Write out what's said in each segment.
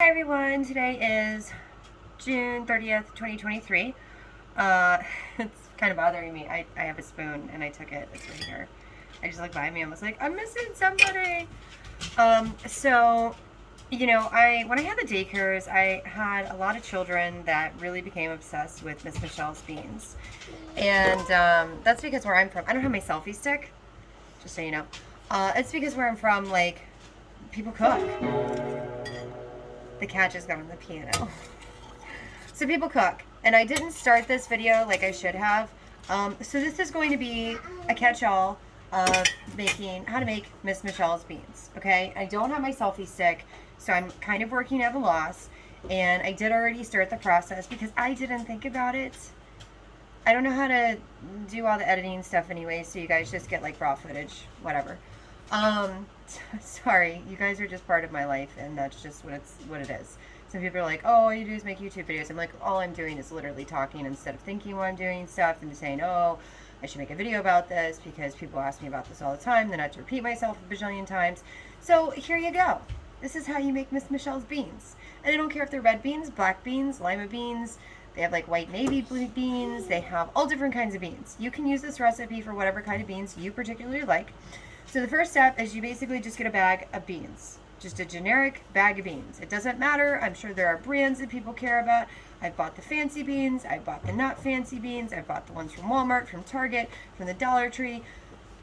Hi everyone, today is June 30th, 2023. It's kind of bothering me. I have a spoon and I took it. It's right here. I just looked behind me and was like, I'm missing somebody. So, when I had the daycares, I had a lot of children that really became obsessed with Miss Michelle's beans. And that's because where I'm from, I don't have my selfie stick, just so you know. It's because where I'm from, like, people cook. The cat just got on the piano. So people cook, and I didn't start this video like I should have. So this is going to be a catch-all of how to make Miss Michelle's beans. Okay, I don't have my selfie stick, so I'm kind of working at a loss. And I did already start the process because I didn't think about it. I don't know how to do all the editing stuff anyway, so you guys just get like raw footage, whatever. Sorry, you guys are just part of my life, and that's just what it is. Some people are like, oh, all you do is make YouTube videos. I'm like, all I'm doing is literally talking instead of thinking while I'm doing stuff and saying, oh, I should make a video about this because people ask me about this all the time. Then I have to repeat myself a bajillion times. So here you go. This is how you make Miss Michelle's beans. And I don't care if they're red beans, black beans, lima beans. They have like white navy blue beans. They have all different kinds of beans. You can use this recipe for whatever kind of beans you particularly like. So the first step is you basically just get a bag of beans. Just a generic bag of beans. It doesn't matter. I'm sure there are brands that people care about. I've bought the fancy beans. I've bought the not fancy beans. I've bought the ones from Walmart, from Target, from the Dollar Tree.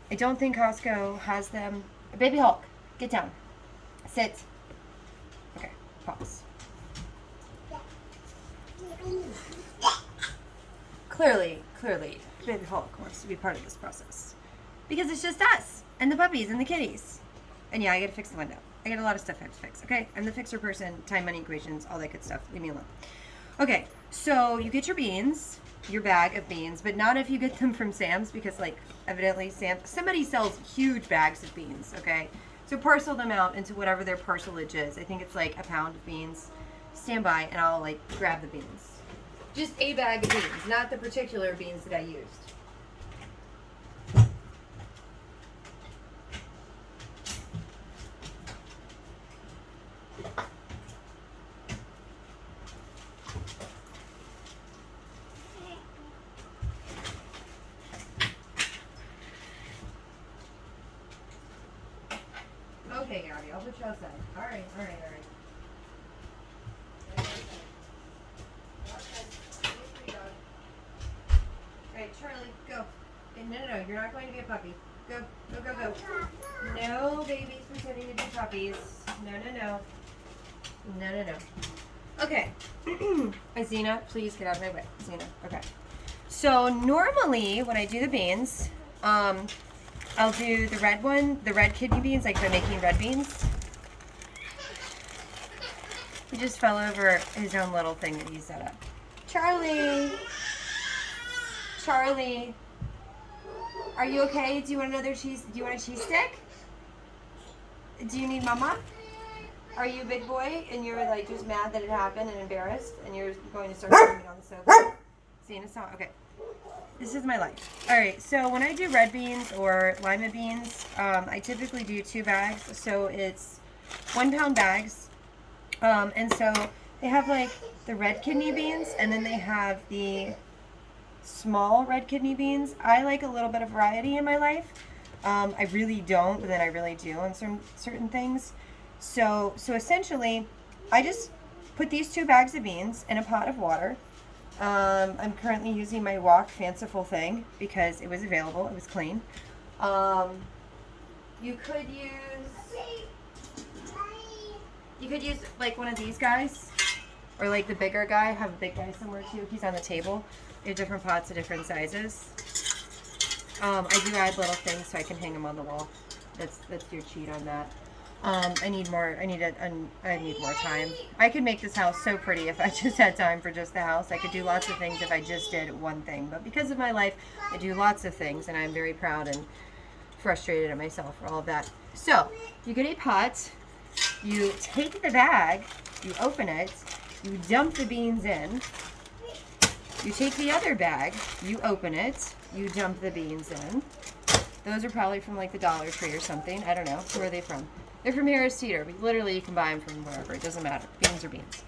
I don't think Costco has them. Baby Hulk, get down. Sit. Okay, pause. Clearly, Baby Hulk wants to be part of this process. Because it's just us, and the puppies, and the kitties. And yeah, I gotta fix the window. I got a lot of stuff I have to fix, okay? I'm the fixer person, time, money, equations, all that good stuff. Leave me alone. Okay, so you get your beans, your bag of beans, but not if you get them from Sam's, because, like, evidently somebody sells huge bags of beans, okay? So parcel them out into whatever their parcelage is. I think it's like a pound of beans. Stand by, and I'll, like, grab the beans. Just a bag of beans, not the particular beans that I used. Okay, Gabby, I'll put you outside. All right. Alright, Charlie, go. No, you're not going to be a puppy. Go. No babies pretending to be puppies. No. Okay. Xena, please get out of my way. Xena, okay. So normally when I do the beans, I'll do the red one, the red kidney beans, like if I'm making red beans. He just fell over his own little thing that he set up. Charlie, are you okay? Do you want another cheese? Do you want a cheese stick? Do you need mama? Are you a big boy and you're like just mad that it happened and embarrassed and you're going to start screaming on the sofa? Seeing a song? Okay. This is my life. Alright, so when I do red beans or lima beans, I typically do 2 bags. So it's 1 pound bags. And so they have like the red kidney beans and then they have the small red kidney beans. I like a little bit of variety in my life. I really don't, but then I really do on certain things. So essentially, I just put these 2 bags of beans in a pot of water. I'm currently using my Wok Fanciful thing because it was available. It was clean. You could use like one of these guys, or like the bigger guy. I have a big guy somewhere too. He's on the table. They have different pots of different sizes. I do add little things so I can hang them on the wall. That's your cheat on that. I need more time. I could make this house so pretty if I just had time for just the house. I could do lots of things if I just did one thing. But because of my life, I do lots of things, and I'm very proud and frustrated at myself for all of that. So, you get a pot, you take the bag, you open it, you dump the beans in. You take the other bag, you open it, you dump the beans in. Those are probably from like the Dollar Tree or something. I don't know. Where are they from? They're from Harris Teeter. Literally, you can buy them from wherever. It doesn't matter. Beans are beans.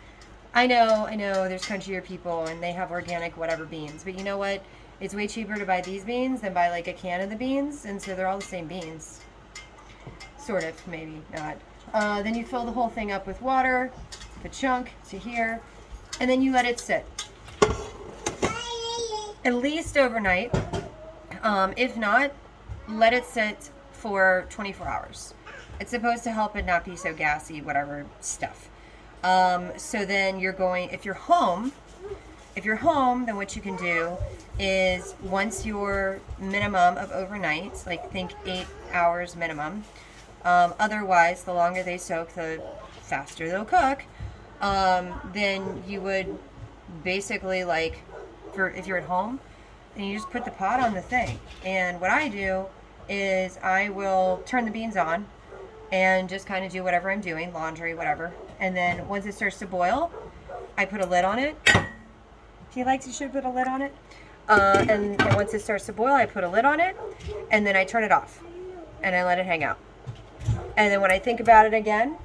I know. There's countryyer people, and they have organic whatever beans. But you know what? It's way cheaper to buy these beans than buy like a can of the beans. And so they're all the same beans. Sort of, maybe not. Then you fill the whole thing up with water, the chunk to here, and then you let it sit. At least overnight. If not, let it sit for 24 hours. It's supposed to help it not be so gassy, whatever stuff. So then if you're home, then what you can do is once your minimum of overnight, like think 8 hours minimum, otherwise the longer they soak, the faster they'll cook, then you would basically if you're at home, and you just put the pot on the thing. And what I do is I will turn the beans on and just kind of do whatever I'm doing, laundry, whatever. And then once it starts to boil, I put a lid on it. If you like, you should put a lid on it. And once it starts to boil, I put a lid on it, and then I turn it off, and I let it hang out. And then when I think about it again,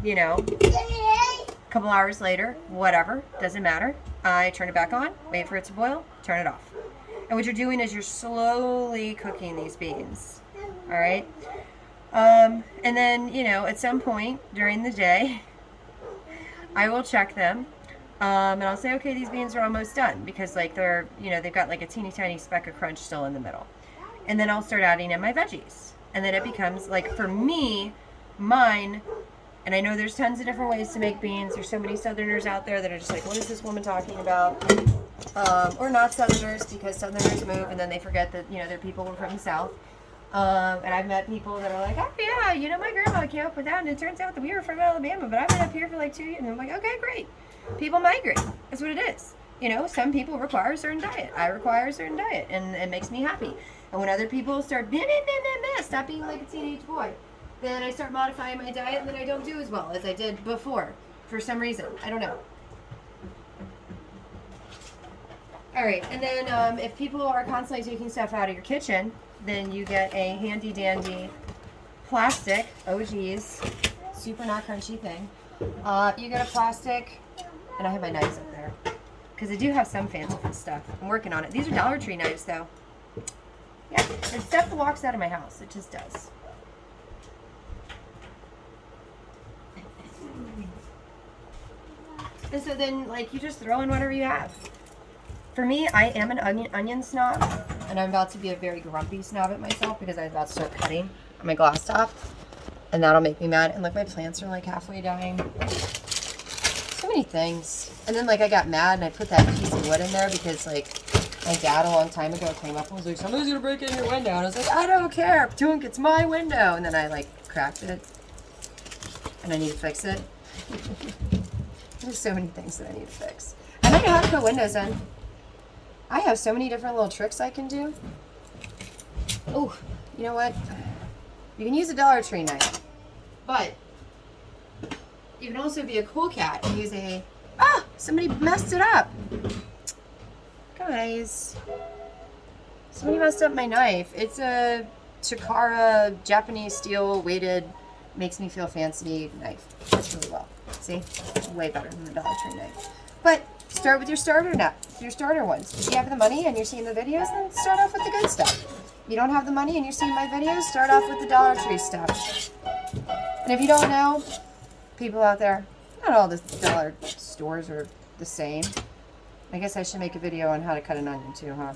a couple hours later, whatever, doesn't matter, I turn it back on, wait for it to boil, turn it off. And what you're doing is you're slowly cooking these beans, all right? And then, at some point during the day, I will check them, and I'll say, okay, these beans are almost done, because they're, they've got a teeny tiny speck of crunch still in the middle. And then I'll start adding in my veggies. And then it becomes, for me, mine, and I know there's tons of different ways to make beans. There's so many Southerners out there that are just what is this woman talking about? Or not Southerners, because Southerners move and then they forget that, their people were from the South. And I've met people that are like, oh yeah, my grandma came up with that, and it turns out that we were from Alabama, but I've been up here for 2 years. And I'm like, okay, great. People migrate. That's what it is. Some people require a certain diet. I require a certain diet, and it makes me happy. And when other people start, stop being like a teenage boy, then I start modifying my diet, and then I don't do as well as I did before, for some reason. I don't know. All right, and then if people are constantly taking stuff out of your kitchen, then you get a handy dandy plastic, oh geez, super not crunchy thing. You get a plastic, and I have my knives up there, because I do have some fanciful stuff. I'm working on it. These are Dollar Tree knives, though. Yeah, and stuff walks out of my house. It just does. And so then, you just throw in whatever you have. For me, I am an onion snob, and I'm about to be a very grumpy snob at myself because I'm about to start cutting on my glass top, and that'll make me mad. And look, my plants are halfway dying. So many things. And then I got mad and I put that piece of wood in there because my dad a long time ago came up and was like, somebody's gonna break in your window. And I was like, I don't care, Tunk, it's my window. And then I cracked it, and I need to fix it. There's so many things that I need to fix. And I know how to put windows in. I have so many different little tricks I can do. Oh, you know what? You can use a Dollar Tree knife, but you can also be a cool cat and use somebody messed it up. Guys, somebody messed up my knife. It's a Chikara Japanese steel weighted, makes me feel fancy knife. Works really well. See? Way better than the Dollar Tree knife. But start with your starter ones. If you have the money and you're seeing the videos, then start off with the good stuff. If you don't have the money and you're seeing my videos, start off with the Dollar Tree stuff. And if you don't know, people out there, not all the dollar stores are the same. I guess I should make a video on how to cut an onion too, huh?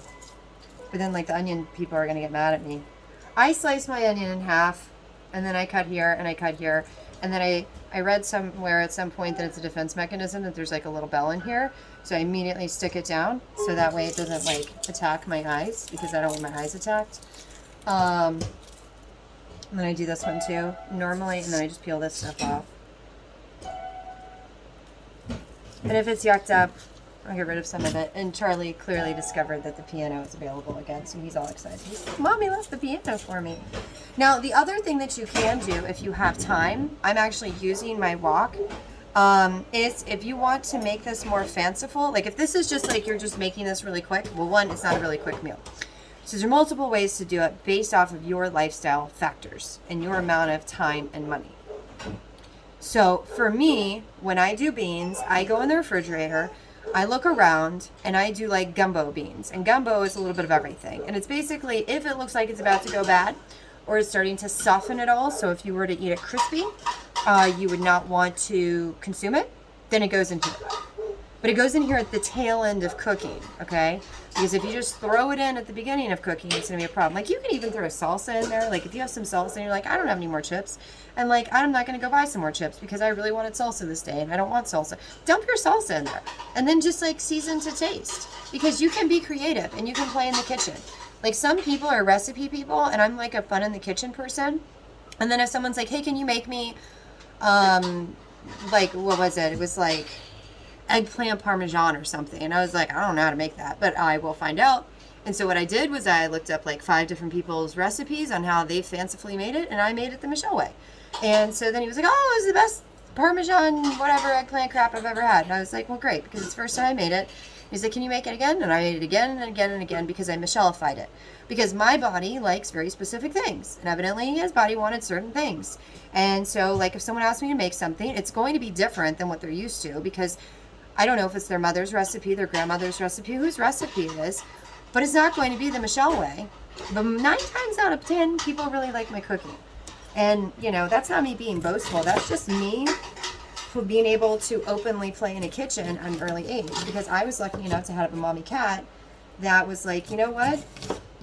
But then the onion people are going to get mad at me. I slice my onion in half, and then I cut here, and I cut here. And then I read somewhere at some point that it's a defense mechanism, that there's a little bell in here. So I immediately stick it down, so that way it doesn't attack my eyes, because I don't want my eyes attacked. And then I do this one too, normally, and then I just peel this stuff off. And if it's yucked up, I'll get rid of some of it. And Charlie clearly discovered that the piano is available again, so he's all excited. He's like, Mommy left the piano for me. Now, the other thing that you can do if you have time, I'm actually using my wok, is if you want to make this more fanciful, if this is just you're just making this really quick, well, one, it's not a really quick meal. So there are multiple ways to do it based off of your lifestyle factors and your amount of time and money. So for me, when I do beans, I go in the refrigerator, I look around, and I do like gumbo beans. And gumbo is a little bit of everything. And it's basically if it looks like it's about to go bad or it's starting to soften it all. So if you were to eat it crispy, you would not want to consume it, then it goes into it. But it goes in here at the tail end of cooking, okay? Because if you just throw it in at the beginning of cooking, it's gonna be a problem. Like you can even throw salsa in there. Like if you have some salsa and you're like, I don't have any more chips. And like, I'm not gonna go buy some more chips because I really wanted salsa this day and I don't want salsa. Dump your salsa in there. And then just like season to taste. Because you can be creative and you can play in the kitchen. Like some people are recipe people and I'm like a fun in the kitchen person. And then if someone's like, hey, can you make me, like, what was it? It was like, eggplant parmesan or something, and I was like, I don't know how to make that, but I will find out. And so what I did was I looked up like 5 different people's recipes on how they fancifully made it, and I made it the Michelle way. And so then he was like, oh, it was the best parmesan whatever eggplant crap I've ever had. And I was like, well, great, because it's the first time I made it. He's like, can you make it again? And I made it again and again and again because I Michelle-ified it. Because my body likes very specific things. And evidently his body wanted certain things. And so like if someone asked me to make something, it's going to be different than what they're used to, because I don't know if it's their mother's recipe, their grandmother's recipe, whose recipe it is, but it's not going to be the Michelle way. But 9 times out of 10, people really like my cooking. And, you know, that's not me being boastful. That's just me being able to openly play in a kitchen at an early age. Because I was lucky enough to have a mommy cat that was like, you know what?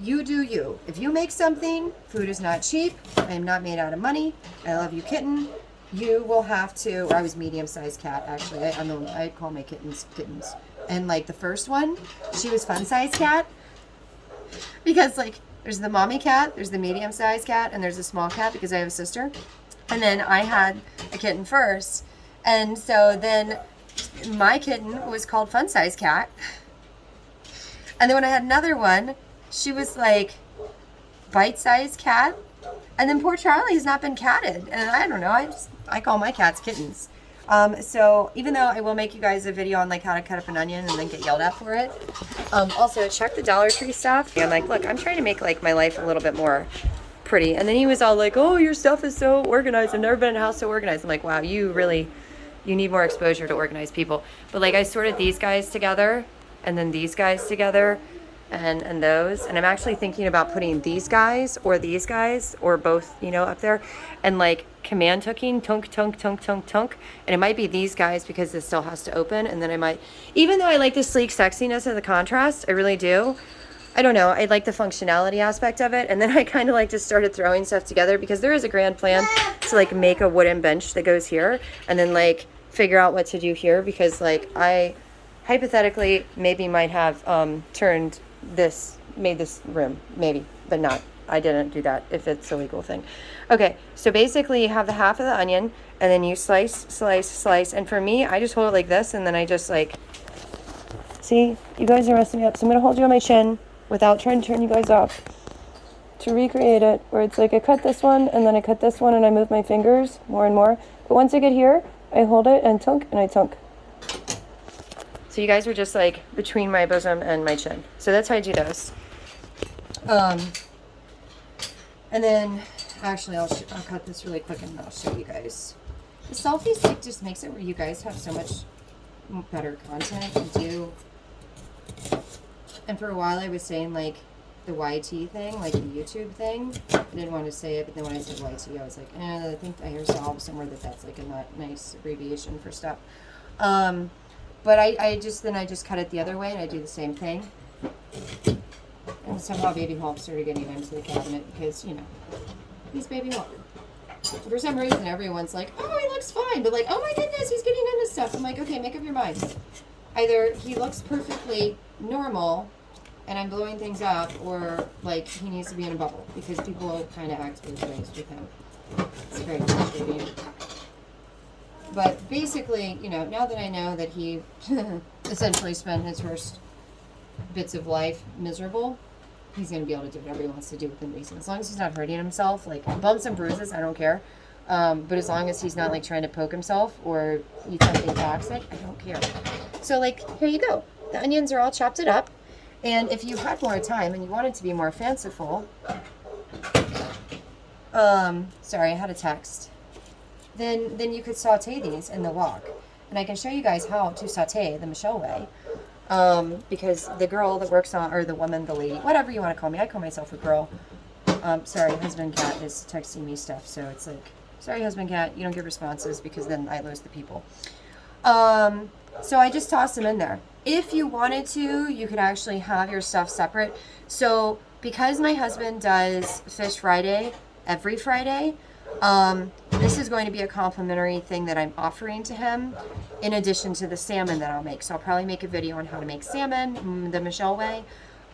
You do you. If you make something, food is not cheap. I am not made out of money. I love you, kitten. You will have to, or I was medium-sized cat, actually. I call my kittens. And, like, the first one, she was fun-sized cat. Because, like, there's the mommy cat, there's the medium-sized cat, and there's a small cat because I have a sister. And then I had a kitten first. And so then my kitten was called fun-sized cat. And then when I had another one, she was, like, bite-sized cat. And then poor Charlie's not been catted. And I don't know, I call my cats kittens. So even though I will make you guys a video on like how to cut up an onion and then get yelled at for it. Also check the Dollar Tree stuff. I'm like, look, I'm trying to make like my life a little bit more pretty. And then he was all like, oh, your stuff is so organized. I've never been in a house so organized. I'm like, wow, you need more exposure to organized people. But like I sorted these guys together and then these guys together. And those, and I'm actually thinking about putting these guys or both, you know, up there, and like command hooking, tunk, tunk, tunk, tunk, tunk, and it might be these guys because this still has to open, and then I might, even though I like the sleek sexiness of the contrast, I really do, I don't know, I like the functionality aspect of it, and then I kind of like just started throwing stuff together because there is a grand plan to like make a wooden bench that goes here, and then like figure out what to do here, because like I hypothetically maybe might have made this room, maybe, but not. I didn't do that if it's a legal thing. Okay, so basically you have the half of the onion and then you slice, slice, slice. And for me, I just hold it like this and then I just like, see, you guys are messing me up. So I'm gonna hold you on my chin without trying to turn you guys off to recreate it, where it's like I cut this one and then I cut this one and I move my fingers more and more. But once I get here, I hold it and tunk and I tunk. So you guys are just like between my bosom and my chin. So that's how I do those. And then actually I'll cut this really quick and I'll show you guys. The selfie stick just makes it where you guys have so much better content to do. And for a while I was saying like the YT thing, like the YouTube thing. I didn't want to say it, but then when I said YT, I was like, I think I hear somewhere that's like a nice abbreviation for stuff. But I just cut it the other way and I do the same thing. And somehow Baby Hulk started getting into the cabinet because, you know, he's Baby Hulk. For some reason, everyone's like, oh, he looks fine. But like, oh my goodness, he's getting into stuff. I'm like, okay, make up your mind. Either he looks perfectly normal and I'm blowing things up, or like he needs to be in a bubble because people kind of act both ways with him. It's very frustrating. But basically, you know, now that I know that he essentially spent his first bits of life miserable, he's going to be able to do whatever he wants to do within reason. As long as he's not hurting himself, like bumps and bruises, I don't care. But as long as he's not like trying to poke himself or eat something toxic, I don't care. So like, here you go. The onions are all chopped it up. And if you had more time and you wanted to be more fanciful, sorry, I had a text. then you could saute these in the wok. And I can show you guys how to saute the Michelle way. Because the girl that works on, or the woman, the lady, whatever you want to call me, I call myself a girl. Sorry, husband cat is texting me stuff, so it's like, sorry, husband cat, you don't get responses because then I lose the people. So I just toss them in there. If you wanted to, you could actually have your stuff separate. So because my husband does Fish Friday every Friday, this is going to be a complimentary thing that I'm offering to him in addition to the salmon that I'll make. So I'll probably make a video on how to make salmon the Michelle way,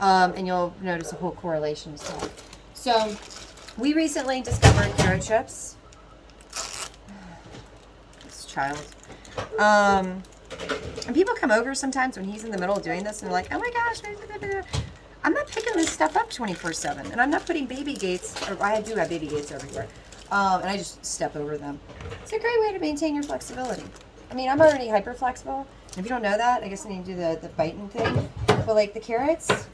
and you'll notice a whole correlation of stuff. So we recently discovered carrot chips. This child. And people come over sometimes when he's in the middle of doing this and they're like, oh my gosh, I'm not picking this stuff up 24/7, and I'm not putting baby gates, or I do have baby gates everywhere, and I just step over them. It's a great way to maintain your flexibility. I mean, I'm already hyper flexible. If you don't know that, I guess I need to do the biting thing. But like the carrots,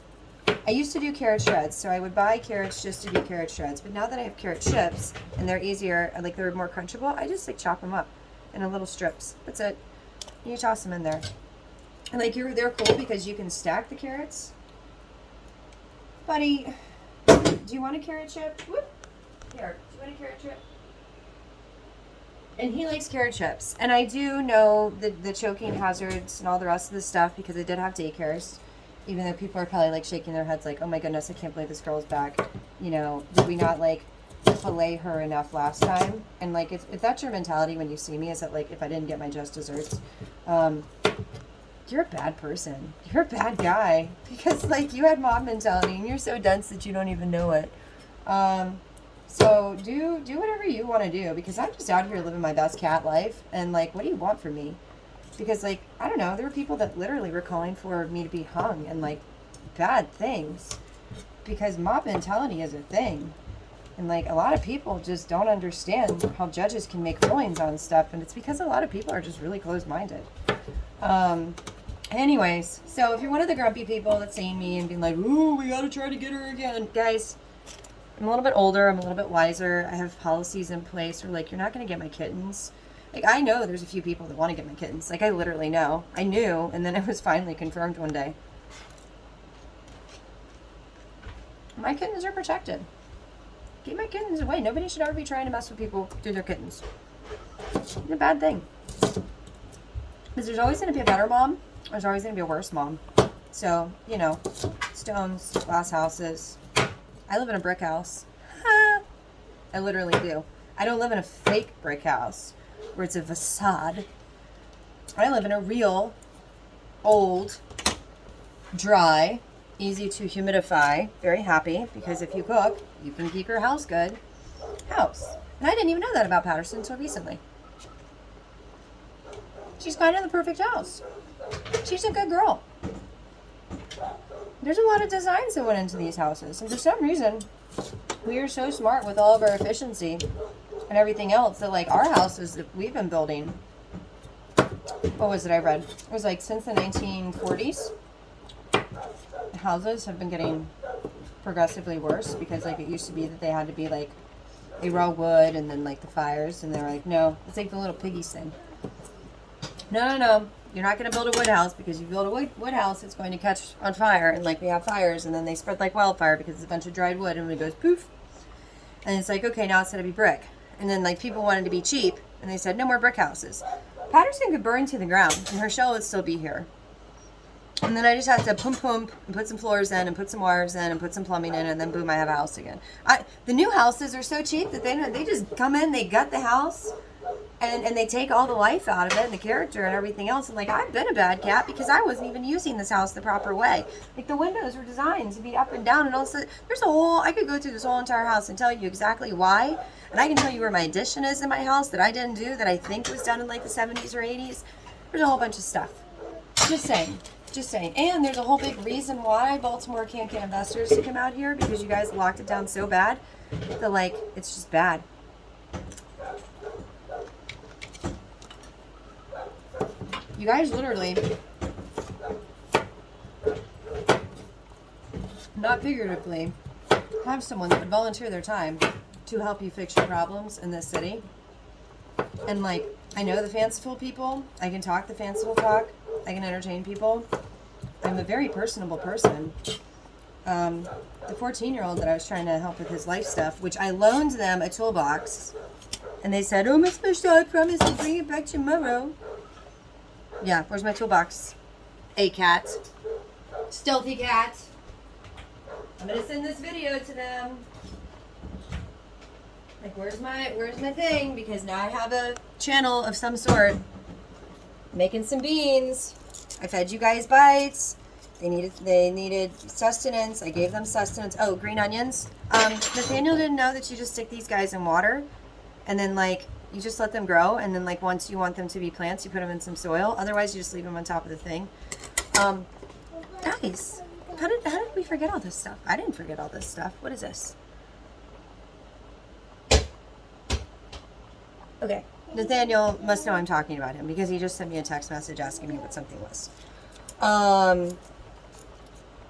I used to do carrot shreds, so I would buy carrots just to do carrot shreds. But now that I have carrot chips and they're easier, like they're more crunchable, I just like chop them up in little strips. That's it. You toss them in there, and like they're cool because you can stack the carrots. Buddy, do you want a carrot chip? Whoop. Here, do you want a carrot chip? And he likes carrot chips. And I do know the choking hazards and all the rest of the stuff because I did have daycares. Even though people are probably like shaking their heads like, oh my goodness, I can't believe this girl's back. You know, did we not like fillet her enough last time? And like, if that's your mentality when you see me, is that like, if I didn't get my just desserts, you're a bad person. You're a bad guy because like you had mom mentality and you're so dense that you don't even know it. So do whatever you want to do because I'm just out here living my best cat life. And like, what do you want from me? Because like, I don't know, there were people that literally were calling for me to be hung and like bad things because mob mentality is a thing. And like a lot of people just don't understand how judges can make rulings on stuff. And it's because a lot of people are just really closed-minded. Anyways, so if you're one of the grumpy people that's seeing me and being like, ooh, we gotta try to get her again. Guys, I'm a little bit older. I'm a little bit wiser. I have policies in place where like, you're not gonna get my kittens. Like, I know there's a few people that want to get my kittens. Like, I literally know. I knew, and then it was finally confirmed one day. My kittens are protected. Keep my kittens away. Nobody should ever be trying to mess with people through their kittens. It's a bad thing. Because there's always going to be a better mom. There's always going to be a worse mom. So, you know, stones, glass houses. I live in a brick house. I literally do. I don't live in a fake brick house where it's a facade. I live in a real, old, dry, easy to humidify, very happy, because if you cook, you can keep your house good, house. And I didn't even know that about Patterson until recently. She's kind of the perfect house. She's a good girl. There's a lot of designs that went into these houses, and for some reason, we are so smart with all of our efficiency and everything else that like our houses that we've been building, what was it I read? It was like since the 1940s, houses have been getting progressively worse because like it used to be that they had to be like a raw wood and then like the fires, and they're like, no, it's like the little piggies thing. No, you're not going to build a wood house because if you build a wood house, it's going to catch on fire, and like we have fires and then they spread like wildfire because it's a bunch of dried wood and it goes poof. And it's like, okay, now it's going to be brick. And then like people wanted to be cheap and they said no more brick houses. Patterson could burn to the ground and her shell would still be here. And then I just have to pump and put some floors in and put some wires in and put some plumbing in, and then boom, I have a house again. The new houses are so cheap that they just come in, they gut the house, and they take all the life out of it and the character and everything else. And like, I've been a bad cat because I wasn't even using this house the proper way. Like the windows were designed to be up and down, and also I could go through this whole entire house and tell you exactly why. And I can tell you where my addition is in my house that I didn't do, that I think was done in like the 70s or 80s. There's a whole bunch of stuff. Just saying. And there's a whole big reason why Baltimore can't get investors to come out here, because you guys locked it down so bad that like, it's just bad. You guys literally, not figuratively, have someone that would volunteer their time to help you fix your problems in this city. And like, I know the fanciful people. I can talk the fanciful talk. I can entertain people. I'm a very personable person. The 14-year-old that I was trying to help with his life stuff, which I loaned them a toolbox, and they said, "Oh, Miss Michelle, I promise I'll bring it back tomorrow." Yeah, where's my toolbox? A cat. Stealthy cat. I'm gonna send this video to them. Like, where's my thing? Because now I have a channel of some sort. Making some beans. I fed you guys bites. They needed sustenance. I gave them sustenance. Oh, green onions. Nathaniel didn't know that you just stick these guys in water, and then like you just let them grow, and then like once you want them to be plants, you put them in some soil. Otherwise, you just leave them on top of the thing. Guys, how did we forget all this stuff? I didn't forget all this stuff. What is this? Okay, Nathaniel must know I'm talking about him because he just sent me a text message asking me what something was.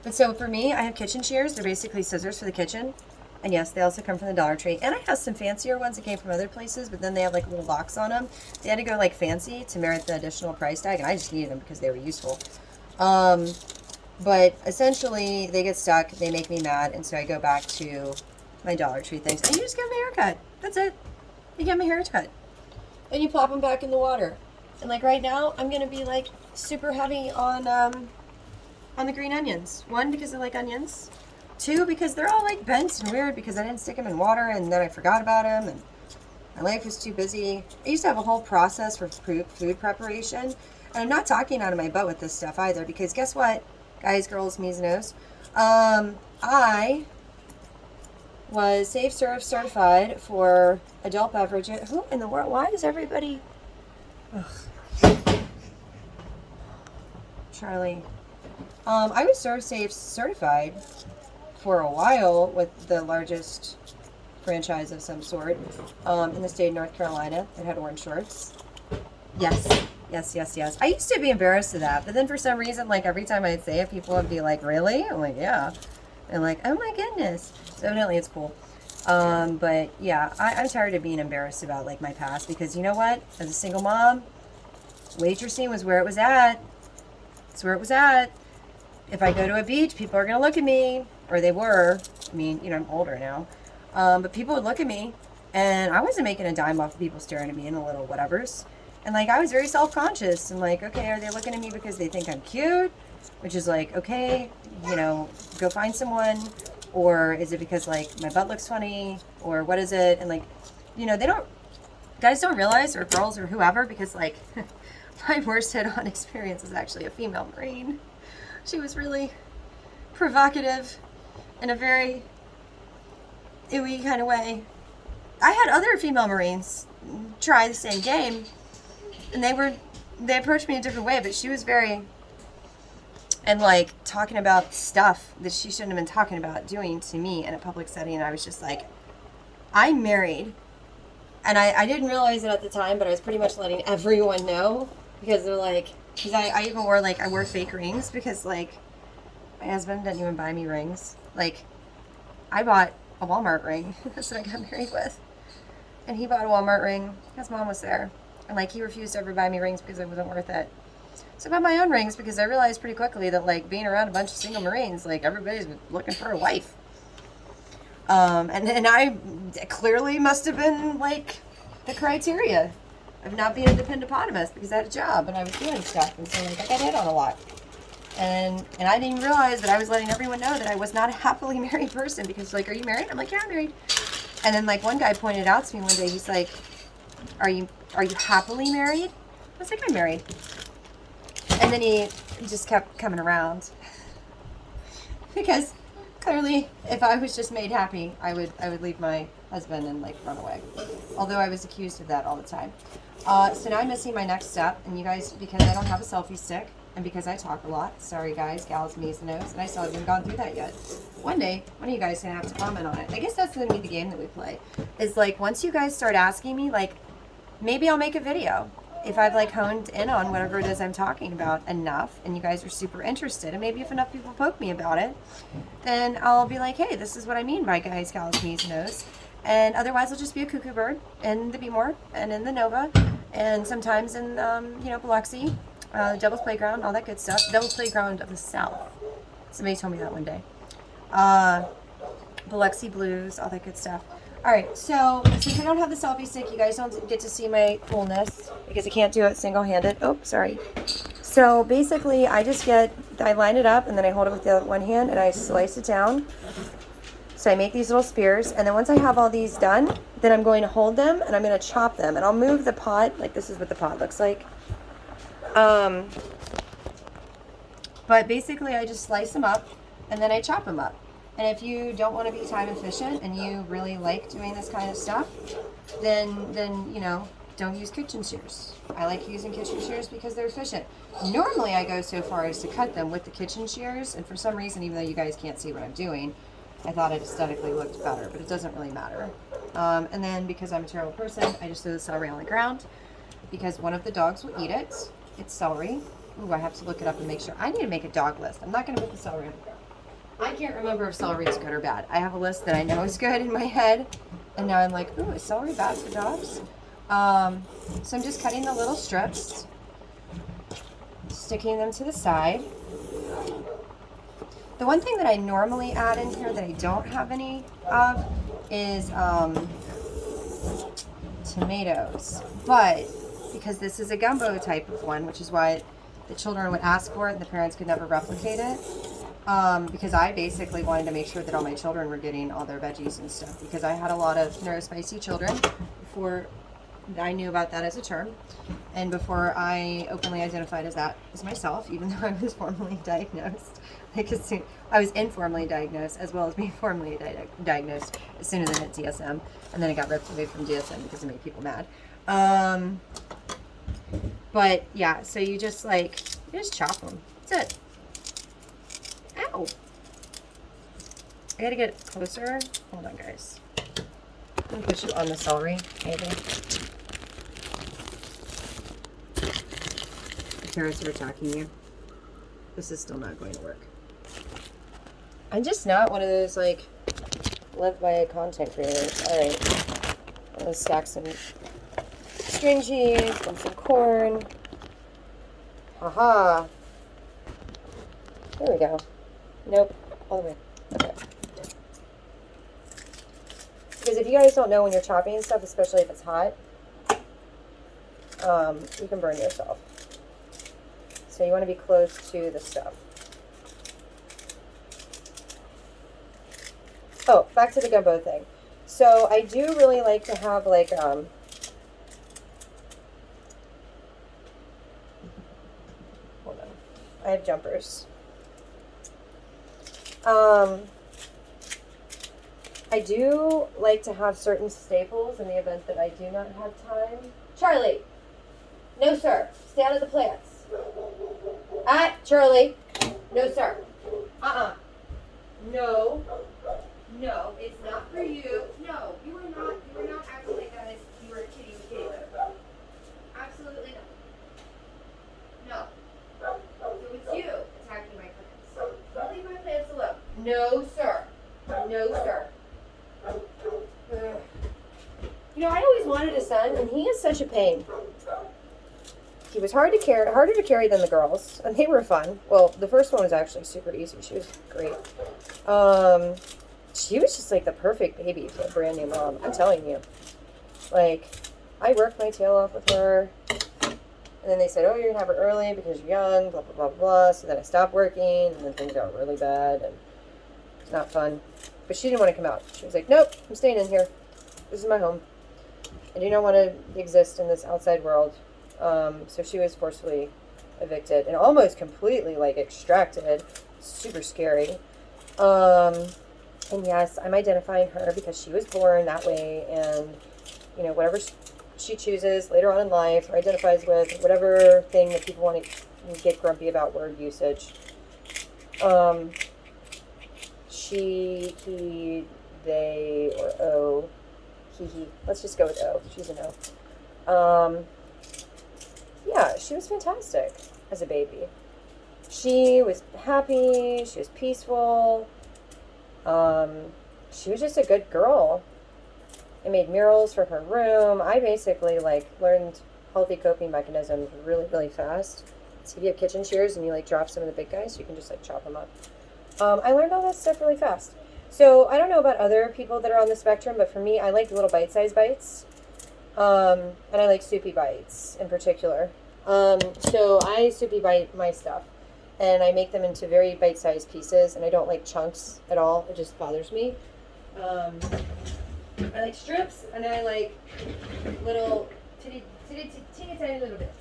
But so for me, I have kitchen shears. They're basically scissors for the kitchen. And yes, they also come from the Dollar Tree. And I have some fancier ones that came from other places, but then they have like little locks on them. They had to go like fancy to merit the additional price tag, and I just needed them because they were useful. But essentially, they get stuck, they make me mad, and so I go back to my Dollar Tree things. And you just get my haircut. That's it. You get my haircut. And you plop them back in the water. And like right now, I'm going to be like super heavy on the green onions. One, because I like onions. Two, because they're all like bent and weird because I didn't stick them in water and then I forgot about them and my life was too busy. I used to have a whole process for food preparation. And I'm not talking out of my butt with this stuff either because guess what, guys, girls, me's, knows. I was Safe Serve certified for adult beverages. Who in the world? Why is everybody... Ugh. Charlie. I was Safe certified for a while with the largest franchise of some sort in the state of North Carolina that had orange shorts. Yes. I used to be embarrassed of that, but then for some reason, like every time I'd say it, people would be like, "Really?" I'm like, "Yeah," and like, "Oh my goodness." So evidently, it's cool. But yeah, I'm tired of being embarrassed about like my past because you know what? As a single mom, waitressing was where it was at. It's where it was at. If I go to a beach, people are gonna look at me, or they were. I mean, you know, I'm older now, but people would look at me, and I wasn't making a dime off of people staring at me in the little whatevers. And like I was very self-conscious and like, okay, are they looking at me because they think I'm cute? Which is like, okay, you know, go find someone. Or is it because like my butt looks funny? Or what is it? And like, you know, guys don't realize, or girls or whoever, because like my worst hit-on experience is actually a female Marine. She was really provocative in a very ooey kind of way. I had other female Marines try the same game. And they approached me a different way, but she was very, and like talking about stuff that she shouldn't have been talking about doing to me in a public setting. And I was just like, I'm married. And I didn't realize it at the time, but I was pretty much letting everyone know because they're like, because I even wore I wear fake rings because like my husband didn't even buy me rings. Like I bought a Walmart ring. That's what I got married with. And he bought a Walmart ring. His mom was there. And like he refused to ever buy me rings because it wasn't worth it. So I bought my own rings because I realized pretty quickly that like being around a bunch of single Marines, like everybody's looking for a wife. And I clearly must have been like the criteria of not being a dependopotamus because I had a job and I was doing stuff, and so like I got hit on a lot. And I didn't even realize that I was letting everyone know that I was not a happily married person because like, are you married? I'm like, yeah, I'm married. And then like one guy pointed out to me one day, he's like, Are you happily married? I was like, I'm married. And then he just kept coming around. Because clearly, if I was just made happy, I would leave my husband and like run away. Although I was accused of that all the time. So now I'm missing my next step, and you guys, because I don't have a selfie stick, and because I talk a lot, sorry guys, gals, me's, and knows, and I still haven't gone through that yet. One day, one of you guys is gonna have to comment on it. I guess that's gonna be the game that we play. Is like once you guys start asking me, like maybe I'll make a video. If I've like honed in on whatever it is I'm talking about enough and you guys are super interested, and maybe if enough people poke me about it, then I'll be like, hey, this is what I mean by guys, gals, me's, knows. And otherwise, I'll just be a cuckoo bird in the Bmore and in the Nova, and sometimes in Biloxi, Devil's Playground, all that good stuff. Devil's Playground of the South. Somebody told me that one day. Biloxi Blues, all that good stuff. All right, so since I don't have the selfie stick, you guys don't get to see my fullness because I can't do it single-handed. Oh, sorry. So basically, I line it up, and then I hold it with the one hand, and I slice it down. So I make these little spears, and then once I have all these done, then I'm going to hold them, and I'm going to chop them, and I'll move the pot, like this is what the pot looks like. But basically, I just slice them up, and then I chop them up. And if you don't want to be time efficient, and you really like doing this kind of stuff, then don't use kitchen shears. I like using kitchen shears because they're efficient. Normally, I go so far as to cut them with the kitchen shears, and for some reason, even though you guys can't see what I'm doing, I thought it aesthetically looked better, but it doesn't really matter. And then because I'm a terrible person, I just throw the celery on the ground because one of the dogs will eat it. It's celery. Ooh, I have to look it up and make sure. I need to make a dog list. I'm not going to put the celery on the ground. I can't remember if celery is good or bad. I have a list that I know is good in my head, and now I'm like, ooh, is celery bad for dogs? So I'm just cutting the little strips, sticking them to the side. The one thing that I normally add in here that I don't have any of is tomatoes. But because this is a gumbo type of one, which is why the children would ask for it and the parents could never replicate it, because I basically wanted to make sure that all my children were getting all their veggies and stuff, because I had a lot of neurospicy children before I knew about that as a term, and before I openly identified as that as myself, even though I was formally diagnosed. I was informally diagnosed as well as being formally diagnosed as soon as I hit DSM, and then I got ripped away from DSM because it made people mad. But yeah, so you just chop them. That's it. Ow! I gotta get closer. Hold on, guys. I'm gonna put you on the celery, maybe. The carrots are attacking you. This is still not going to work. I'm just not one of those, live by content creators. Alright. I'm gonna stack some string cheese and some corn. Haha. There we go. Nope. All the way. Okay. Because if you guys don't know when you're chopping stuff, especially if it's hot, you can burn yourself. So you want to be close to the stuff. Oh, back to the gumbo thing. So I do really like to have hold on. I have jumpers. I do like to have certain staples in the event that I do not have time. Charlie! No, sir. Stay out of the plants. Charlie! No, sir. No. No, it's not for you. No, you are not acting like that as you were a kitty with kitty litter. Absolutely not. No. So it's you attacking my plants. Don't leave my plants alone. No, sir. No, sir. I always wanted a son, and he is such a pain. He was harder to carry than the girls, and they were fun. Well, the first one was actually super easy. She was great. She was just the perfect baby for a brand new mom. I'm telling you. I worked my tail off with her, and then they said, oh, you're going to have her early because you're young, blah, blah, blah, blah. So then I stopped working, and then things got really bad, and it's not fun. But she didn't want to come out. She was like, nope, I'm staying in here. This is my home. I do not want to exist in this outside world. So she was forcefully evicted and almost completely extracted. Super scary. And yes, I'm identifying her because she was born that way, and whatever she chooses later on in life or identifies with, whatever thing that people want to get grumpy about word usage. She, he, they, or O. He. Let's just go with O. She's an O. Yeah, she was fantastic as a baby. She was happy. She was peaceful. She was just a good girl. I made murals for her room. I basically like learned healthy coping mechanisms really, really fast. So if you have kitchen shears and you like drop some of the big guys, you can just like chop them up. I learned all that stuff really fast. So I don't know about other people that are on the spectrum, but for me, I like little bite-sized bites. And I like soupy bites in particular. So I soupy bite my stuff. And I make them into very bite-sized pieces, and I don't like chunks at all. It just bothers me. I like strips, and I like little teeny tiny little bits.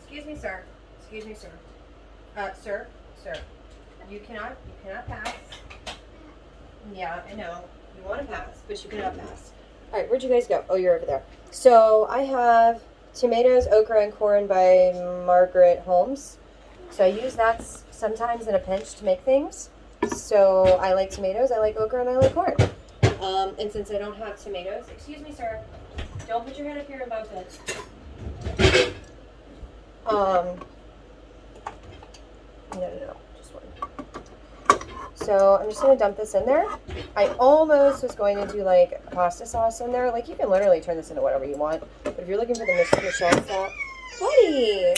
Excuse me, sir. Excuse me, sir. Sir. You cannot pass. Yeah, I know. You want to pass, but you cannot pass. All right, where'd you guys go? Oh, you're over there. So I have tomatoes, okra, and corn by Margaret Holmes. So I use that sometimes in a pinch to make things. So I like tomatoes, I like okra, and I like corn. And since I don't have tomatoes, excuse me, sir. Don't put your head up here and bump it. No, just one. So I'm just gonna dump this in there. I almost was going to do like pasta sauce in there. Like you can literally turn this into whatever you want. But if you're looking for the Miss Michelle style, buddy.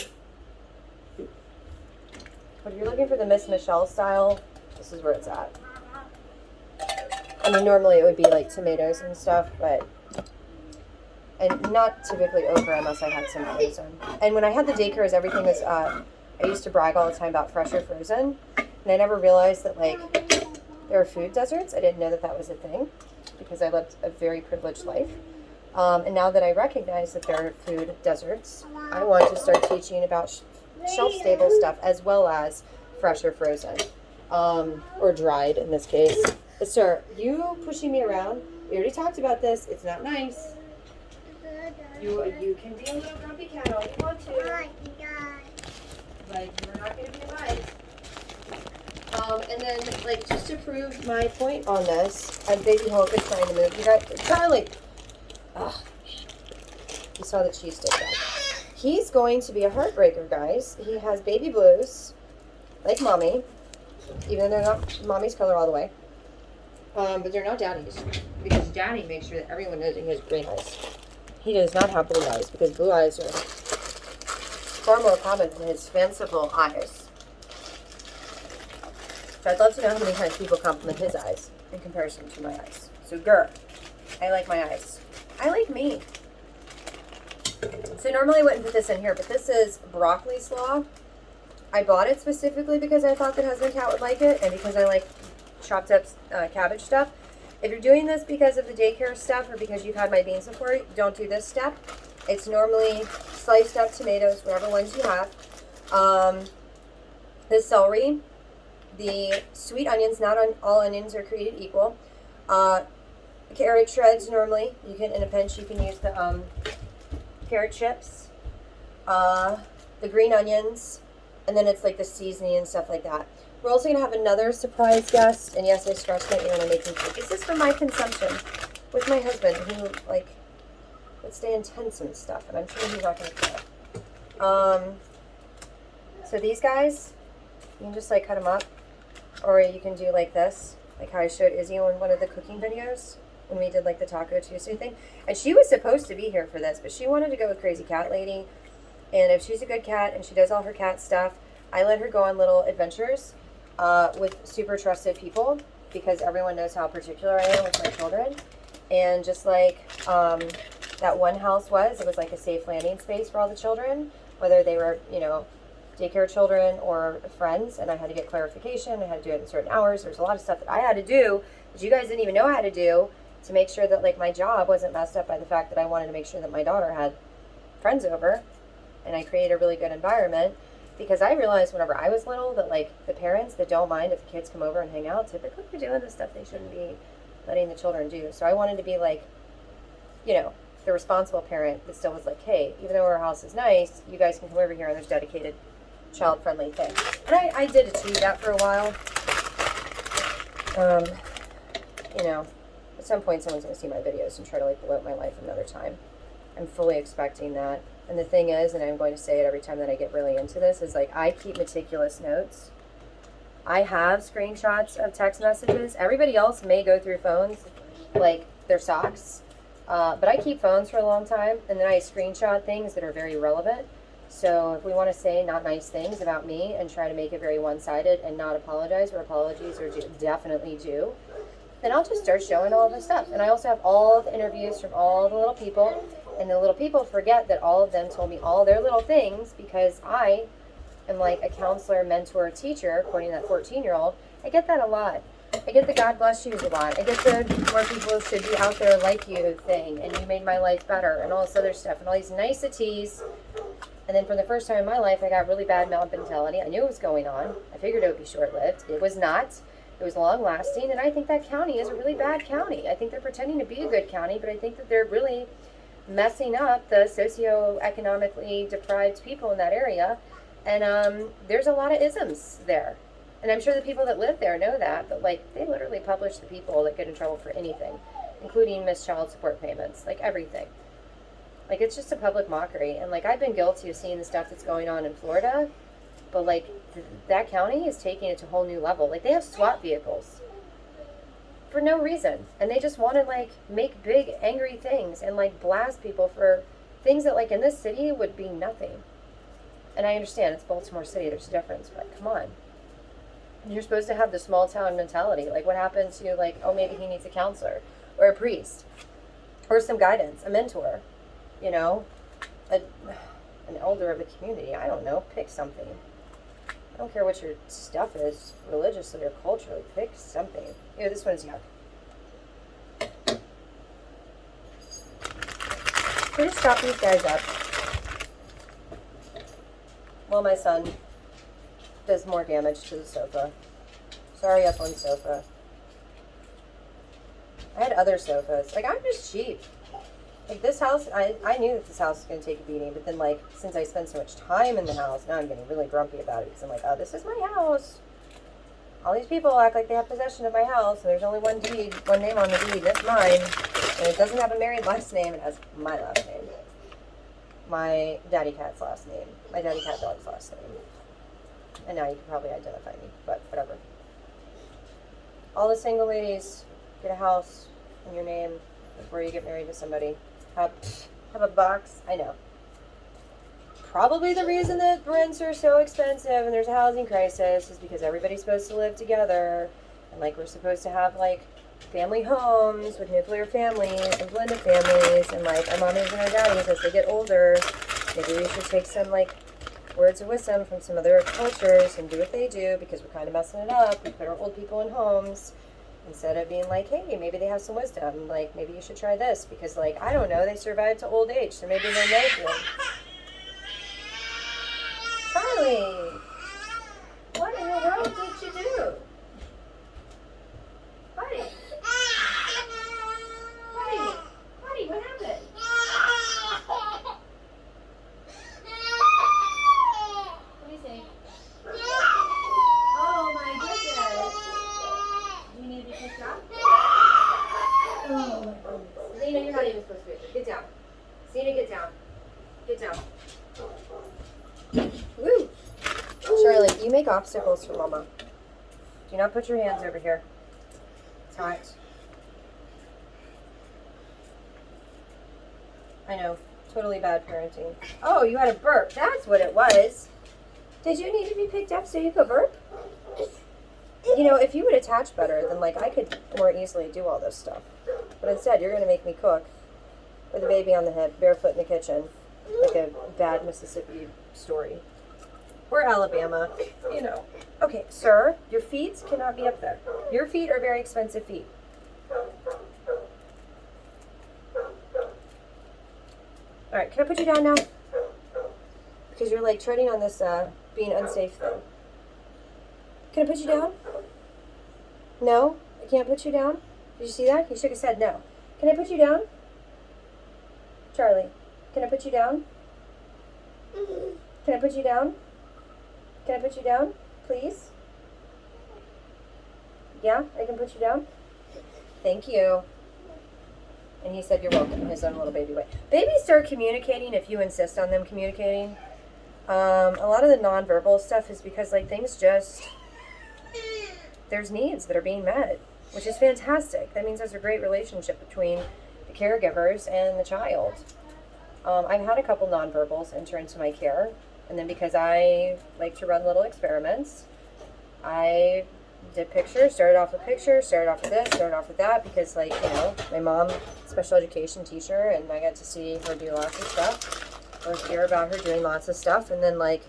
But if you're looking for the Miss Michelle style, this is where it's at. I mean, normally it would be like tomatoes and stuff, but and not typically okra unless I had some frozen. And when I had the daycares, everything was, I used to brag all the time about fresh or frozen. And I never realized that, like, there are food deserts. I didn't know that that was a thing because I lived a very privileged life. And now that I recognize that there are food deserts, I want to start teaching about shelf-stable stuff as well as fresh or frozen, or dried in this case. But sir, you pushing me around, we already talked about this. It's not nice. You can be a little grumpy cat all you want to. But you're not going to be a bite. And then, like, just to prove my point on this, Baby Hulk is trying to move. You guys, Charlie! Ugh. You saw the cheese stick back. He's going to be a heartbreaker, guys. He has baby blues, like Mommy, even though they're not Mommy's color all the way. But they're not Daddy's, because Daddy makes sure that everyone knows that he has green eyes. He does not have blue eyes, because blue eyes are far more common than his fanciful eyes. So I'd love to know how many times people compliment his eyes in comparison to my eyes. So, grr, I like my eyes. I like me. So normally I wouldn't put this in here, but this is broccoli slaw. I bought it specifically because I thought that husband cat would like it, and because I like chopped up cabbage stuff. If you're doing this because of the daycare stuff or because you've had my beans before, don't do this step. It's normally sliced up tomatoes, whatever ones you have. The celery, the sweet onions, not all onions are created equal. Carrot shreds normally. You can, in a pinch, you can use the carrot chips, the green onions, and then it's like the seasoning and stuff like that. We're also going to have another surprise guest, and yes, I scratched my ear when I'm making food. This is for my consumption with my husband, who, like, would stay in tents and stuff, and I'm sure he's not going to care. So these guys, you can just, like, cut them up, or you can do like this, like how I showed Izzy on one of the cooking videos when we did, like, the Taco Tuesday thing. And she was supposed to be here for this, but she wanted to go with Crazy Cat Lady, and if she's a good cat and she does all her cat stuff, I let her go on little adventures with super trusted people, because everyone knows how particular I am with my children. And just like that one house was, it was like a safe landing space for all the children, whether they were, you know, daycare children or friends, and I had to get clarification. I had to do it in certain hours. There's a lot of stuff that I had to do that you guys didn't even know I had to do to make sure that, like, my job wasn't messed up by the fact that I wanted to make sure that my daughter had friends over, and I created a really good environment. Because I realized whenever I was little that, like, the parents that don't mind if the kids come over and hang out, typically they're doing the stuff they shouldn't be letting the children do. So I wanted to be, like, you know, the responsible parent that still was like, hey, even though our house is nice, you guys can come over here and there's dedicated child-friendly things. And I did achieve that for a while. You know, at some point someone's going to see my videos and try to like blow up my life another time. I'm fully expecting that. And the thing is, and I'm going to say it every time that I get really into this, is like I keep meticulous notes. I have screenshots of text messages. Everybody else may go through phones like their socks. But I keep phones for a long time, and then I screenshot things that are very relevant. So if we want to say not nice things about me and try to make it very one-sided and not apologize, where apologies are definitely due, then I'll just start showing all this stuff. And I also have all the interviews from all the little people, and the little people forget that all of them told me all their little things because I am like a counselor, mentor, teacher, according to that 14-year-old. I get that a lot. I get the God bless yous a lot. I get the more people should be out there like you thing, and you made my life better, and all this other stuff, and all these niceties. And then for the first time in my life, I got really bad mentality. I knew it was going on. I figured it would be short-lived. It was not. It was long-lasting, and I think that county is a really bad county. I think they're pretending to be a good county, but I think that they're really messing up the socioeconomically deprived people in that area. And there's a lot of isms there. And I'm sure the people that live there know that, but like they literally publish the people that get in trouble for anything, including missed child support payments, like everything. Like it's just a public mockery. And like I've been guilty of seeing the stuff that's going on in Florida, but like that county is taking it to a whole new level. Like they have SWAT vehicles for no reason, and they just want to like make big angry things and like blast people for things that like in this city would be nothing. And I understand it's Baltimore City, there's a difference, but come on. You're supposed to have the small town mentality. Like what happened to like, oh, maybe he needs a counselor or a priest or some guidance, a mentor, you know, an elder of the community. I don't know, pick something. I don't care what your stuff is, religiously or culturally, pick something. Yeah, this one's yuck. Can you just chop these guys up? Well, my son does more damage to the sofa. Sorry, up on sofa. I had other sofas. Like, I'm just cheap. Like, this house, I knew that this house was going to take a beating, but then, like, since I spend so much time in the house, now I'm getting really grumpy about it, because I'm like, oh, this is my house. All these people act like they have possession of my house, and there's only one deed, one name on the deed, that's mine. And it doesn't have a married last name, it has my last name. My daddy cat's last name. My daddy cat dog's last name. And now you can probably identify me, but whatever. All the single ladies, get a house in your name before you get married to somebody. Have a box. I know. Probably the reason that rents are so expensive and there's a housing crisis is because everybody's supposed to live together. And like we're supposed to have like family homes with nuclear families and blended families. And like our mommies and our daddies as they get older, maybe we should take some like words of wisdom from some other cultures and do what they do because we're kind of messing it up. We put our old people in homes instead of being like, hey, maybe they have some wisdom. Like, maybe you should try this because, like, I don't know, they survived to old age, so maybe they know you. Charlie, what in the world did you do? Buddy. Buddy, what happened? What do you think? Oh my goodness. Do you need to be picked up? Oh my goodness. Zena, you're not even supposed to be here. Get down. Zena, get down. Get down. Woo! Charlie, you make obstacles for Mama. Do not put your hands over here. It's hot. I know. Totally bad parenting. Oh, you had a burp. That's what it was. Did you need to be picked up so you could burp? You know, if you would attach better, then, like, I could more easily do all this stuff. But instead, you're going to make me cook with a baby on the hip, barefoot in the kitchen, like a bad Mississippi story. Or Alabama, you know. Okay, sir, your feet cannot be up there. Your feet are very expensive feet. All right, can I put you down now? Because you're, like, treading on this being unsafe thing. Can I put you down? No? I can't put you down? Did you see that? He shook his head no. Can I put you down? Charlie, can I put you down? Can I put you down? Can I put you down, please? Yeah, I can put you down? Thank you. And he said, you're welcome, in his own little baby way. Babies start communicating if you insist on them communicating. A lot of the nonverbal stuff is because, like, things just, there's needs that are being met, which is fantastic. That means there's a great relationship between the caregivers and the child. I've had a couple nonverbals enter into my care, and then because I like to run little experiments, I did pictures, started off with pictures, started off with this, started off with that, because, like, you know, my mom, special education teacher, and I got to see her do lots of stuff, or hear about her doing lots of stuff, and then, like,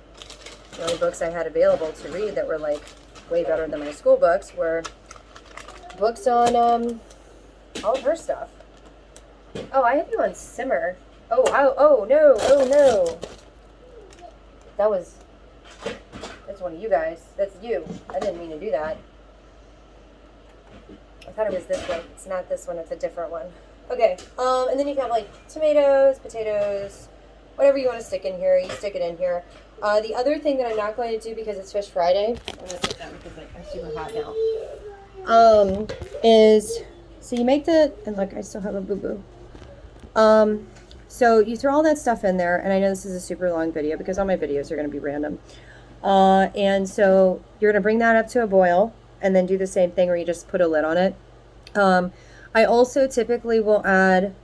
the only books I had available to read that were, like, way better than my school books were books on, all of her stuff. Oh, I have you on simmer. Oh, no. That's one of you guys. That's you. I didn't mean to do that. I thought it was this one. It's not this one. It's a different one. Okay. And then you have, like, tomatoes, potatoes, whatever you want to stick in here. You stick it in here. The other thing that I'm not going to do because it's Fish Friday, I'm going to stick that because, like, I'm super hot now, is, so you make the, and look, I still have a boo-boo. So you throw all that stuff in there, and I know this is a super long video because all my videos are going to be random. And so you're going to bring that up to a boil and then do the same thing where you just put a lid on it. I also typically will add,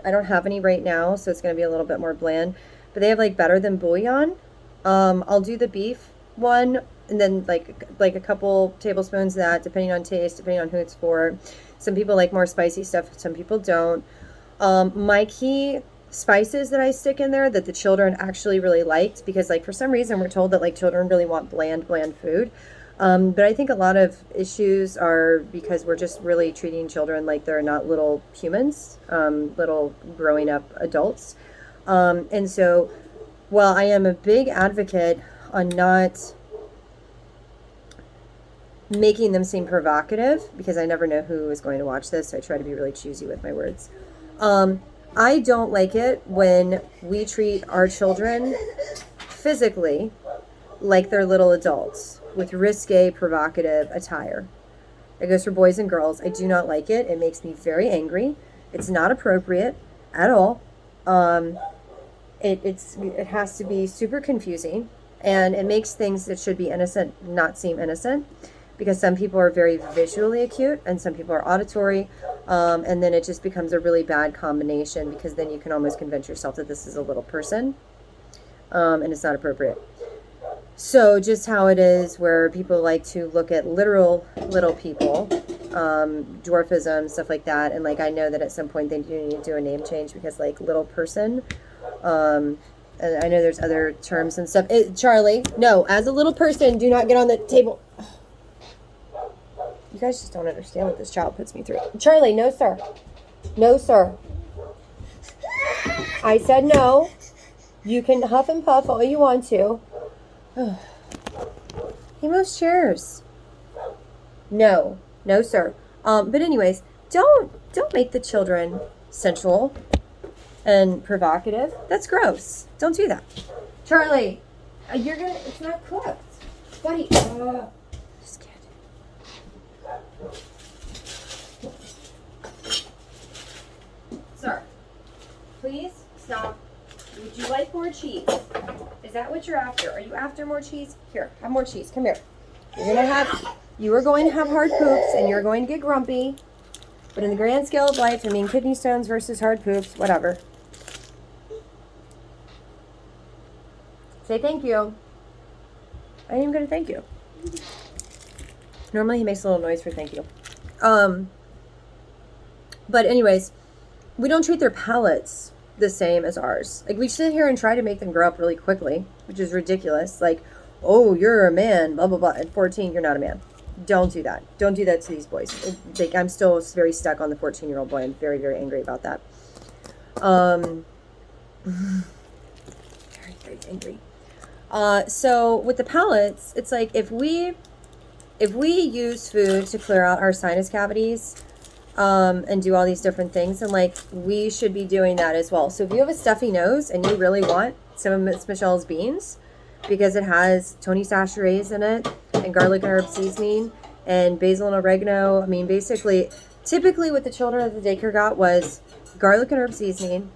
I don't have any right now, so it's going to be a little bit more bland, but they have, like, better than bouillon. I'll do the beef one and then like a couple tablespoons of that, depending on taste, depending on who it's for. Some people like more spicy stuff, some people don't. My key spices that I stick in there that the children actually really liked, because, like, for some reason we're told that, like, children really want bland food. But I think a lot of issues are because we're just really treating children like they're not little humans, little growing up adults. And so while I am a big advocate on not making them seem provocative, because I never know who is going to watch this, so I try to be really choosy with my words. I don't like it when we treat our children physically like they're little adults with risque, provocative attire. It goes for boys and girls. I do not like it. It makes me very angry. It's not appropriate at all. It has to be super confusing, and it makes things that should be innocent not seem innocent, because some people are very visually acute and some people are auditory, and then it just becomes a really bad combination, because then you can almost convince yourself that this is a little person, and it's not appropriate. So just how it is where people like to look at literal little people, dwarfism, stuff like that, and, like, I know that at some point they do need to do a name change, because, like, little person, and I know there's other terms and stuff. Charlie, no, as a little person, do not get on the table. You guys just don't understand what this child puts me through. Charlie, no, sir. No, sir. I said no. You can huff and puff all you want to. He moves chairs. No. No, sir. But anyways, don't make the children sensual and provocative. That's gross. Don't do that. Charlie, it's not cooked. Buddy, just kidding. Sir, please stop. Would you like more cheese? Is that what you're after? Are you after more cheese? Here, have more cheese. Come here. You are going to have hard poops, and you're going to get grumpy. But in the grand scale of life, I mean, kidney stones versus hard poops, whatever. Say thank you. I ain't even going to thank you. Normally he makes a little noise for thank you. But anyways, we don't treat their palates the same as ours. Like, we sit here and try to make them grow up really quickly, which is ridiculous. Like, oh, you're a man, blah, blah, blah. At 14, you're not a man. Don't do that. Don't do that to these boys. I'm still very stuck on the 14-year-old boy. I'm very, very angry about that. Very, very angry. So with the palates, it's like if we use food to clear out our sinus cavities, and do all these different things. And like, we should be doing that as well. So if you have a stuffy nose and you really want some of Miss Michelle's beans, because it has Tony Chachere's in it and garlic and herb seasoning and basil and oregano. I mean, basically, typically what the children at the daycare got was garlic and herb seasoning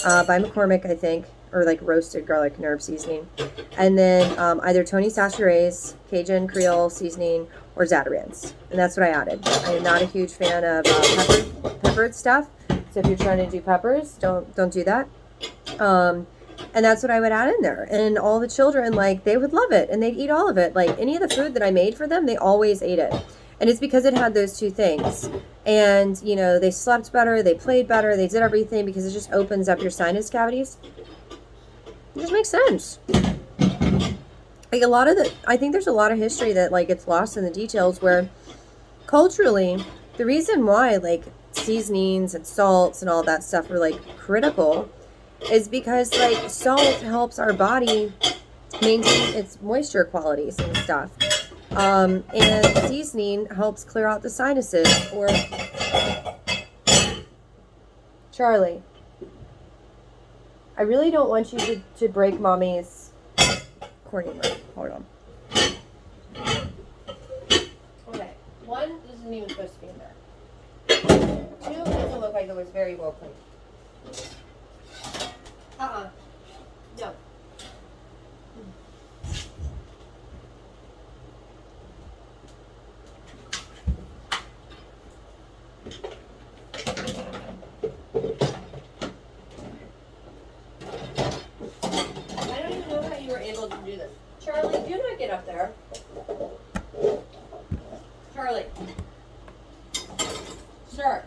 by McCormick, I think, or like roasted garlic and herb seasoning. And then either Tony Chachere's Cajun Creole seasoning or Zatarain's. And that's what I added. I am not a huge fan of peppered stuff. So if you're trying to do peppers, don't do that. And that's what I would add in there. And all the children, like, they would love it. And they'd eat all of it. Like, any of the food that I made for them, they always ate it. And it's because it had those two things. And, you know, they slept better, they played better, they did everything because it just opens up your sinus cavities. It just makes sense. Like, I think there's a lot of history that, like, gets lost in the details where culturally, the reason why, like, seasonings and salts and all that stuff are, like, critical is because, like, salt helps our body maintain its moisture qualities and stuff. And seasoning helps clear out the sinuses. Or Charlie, I really don't want you to break Mommy's cornea. Hold on. Okay, one, this isn't even supposed to be in there. Two, it doesn't look like it was very well cleaned. No. I don't even know how you were able to do this. Charlie, do not get up there. Charlie. Sir.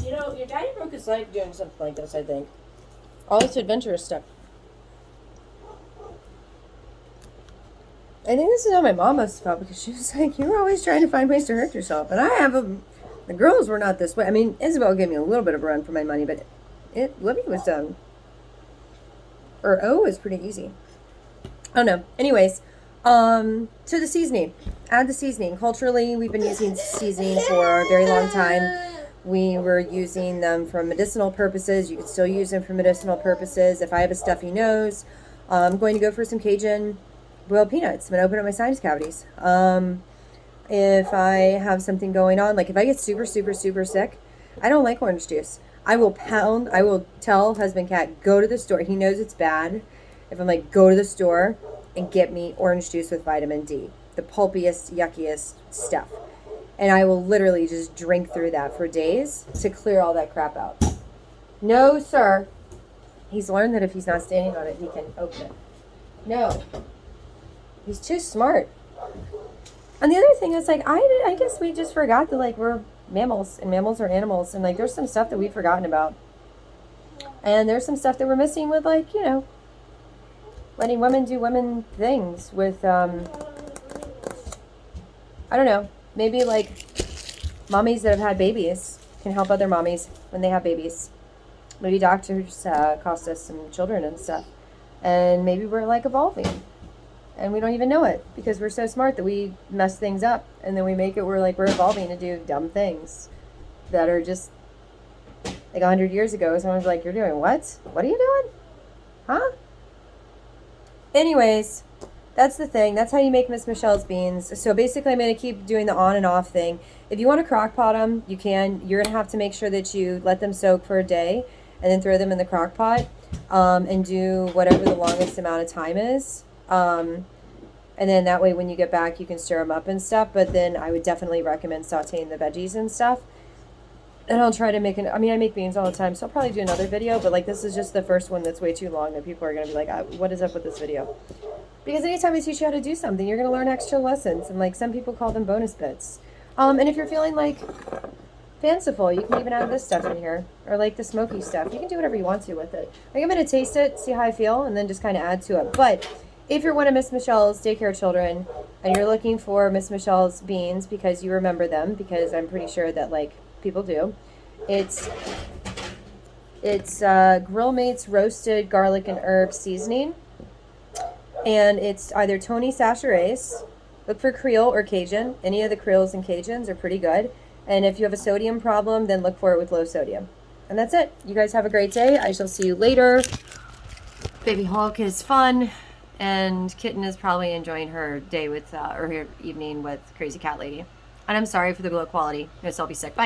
You know, your daddy broke his leg doing something like this, I think. All this adventurous stuff. I think this is how my mom must have felt, because she was like, you were always trying to find ways to hurt yourself. And I have the girls were not this way. I mean, Isabel gave me a little bit of a run for my money, but Libby was done. Or O was pretty easy. Oh no. Anyways, so the seasoning. Add the seasoning. Culturally, we've been using seasoning for a very long time. We were using them for medicinal purposes. You can still use them for medicinal purposes. If I have a stuffy nose, I'm going to go for some Cajun boiled peanuts. I'm going to open up my sinus cavities. If I have something going on, like if I get super, super, super sick, I don't like orange juice. I will tell husband cat, go to the store. He knows it's bad. If I'm like, go to the store and get me orange juice with vitamin D. The pulpiest, yuckiest stuff. And I will literally just drink through that for days to clear all that crap out. No, sir. He's learned that if he's not standing on it, he can open it. No. He's too smart. And the other thing is, like, I guess we just forgot that, like, we're mammals, and mammals are animals. And, like, there's some stuff that we've forgotten about. And there's some stuff that we're missing with, like, you know, letting women do women things with, I don't know. Maybe, like, mommies that have had babies can help other mommies when they have babies. Maybe doctors cost us some children and stuff. And maybe we're, like, evolving. And we don't even know it because we're so smart that we mess things up. And then we make it where, like, we're evolving to do dumb things that are just, like, 100 years ago. Someone's like, you're doing what? What are you doing? Huh? Anyways, that's the thing. That's how you make Miss Michelle's beans. So basically, I'm going to keep doing the on and off thing. If you want to crock pot them, you can. You're going to have to make sure that you let them soak for a day and then throw them in the crock pot and do whatever the longest amount of time is. And then that way when you get back, you can stir them up and stuff. But then I would definitely recommend sauteing the veggies and stuff. And I'll try to make I make beans all the time, so I'll probably do another video. But, like, this is just the first one that's way too long that people are going to be like, what is up with this video? Because anytime I teach you how to do something, you're going to learn extra lessons. And, like, some people call them bonus bits. And if you're feeling, like, fanciful, you can even add this stuff in here. Or, like, the smoky stuff. You can do whatever you want to with it. Like, I'm going to taste it, see how I feel, and then just kind of add to it. But if you're one of Miss Michelle's daycare children and you're looking for Miss Michelle's beans because you remember them, because I'm pretty sure that, like, people do, it's Grill Mates roasted garlic and herb seasoning. And it's either Tony Chachere's Look for Creole or Cajun. Any of the Creoles and Cajuns are pretty good. And if you have a sodium problem, then look for it with low sodium. And that's it. You guys have a great day. I shall see you later. Baby Hulk is fun, and Kitten is probably enjoying her day with, or her evening with Crazy Cat Lady. And I'm sorry for the low quality. I'll be sick. Bye.